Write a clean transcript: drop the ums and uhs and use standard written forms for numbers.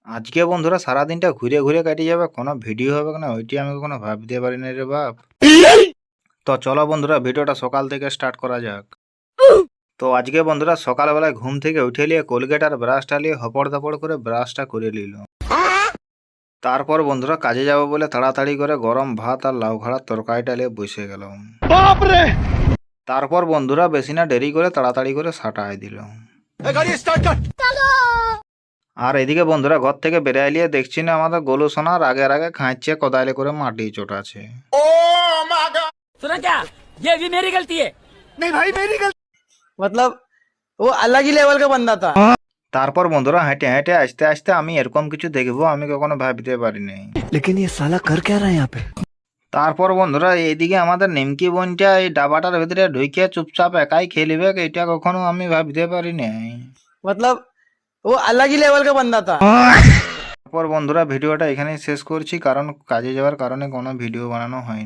আজকে বন্ধুরা সারাদিনটা ঘুরে ঘুরে কাটিয়ে যাবে, কোনো ভিডিও হবে না, ওইটি আমি কখনো ভাবতে পারি না রে বাপ। তো চলো বন্ধুরা ভিডিওটা সকাল থেকে স্টার্ট করা যাক। তো আজকে বন্ধুরা সকালবেলায় ঘুম থেকে উঠে নিয়ে কোলগেট আর ব্রাশটা নিয়ে হপড় দাপড় করে ব্রাশটা করে নিল। তারপর বন্ধুরা কাজে যাবো বলে তাড়াতাড়ি করে গরম ভাত আর লাউ ঘাড়ার তরকারিটা নিয়ে বসে গেলাম। তারপর বন্ধুরা বেশি না দেরি করে তাড়াতাড়ি করে সাটাই দিল। আর এদিকে বন্ধুরা ঘর থেকে বেরিয়ে এলিয়ে দেখছি না আমাদের গোলু সোনার আগের আগে খাঁচছে কোদালে করে মাটি চোটাছে। सुना क्या? ये भी मेरी गलती है। मतलब वो अलग ही लेवल का बंदा था। তারপর বন্ধুরা হেঁটে হেঁটে আসতে আসতে আমি এরকম কিছু দেখবো আমি কখনো ভাবতে পারিনি। लेकिन ये साला कर क्या रहा है यहाँ पे? তারপর বন্ধুরা এইদিকে আমাদের নিমকি বোনটা এই ডাবাটার ভিতরে ঢুকিয়ে চুপচাপ একাই খেলিবে, এটা কখনো আমি ভাবতে পারিনি। मतलब वो अलग ही लेवल का बंदा था। তারপর বন্ধুরা ভিডিওটা এখানেই শেষ করছি, কারণ কাজে যাওয়ার কারণে কোনো ভিডিও বানানো হয়নি।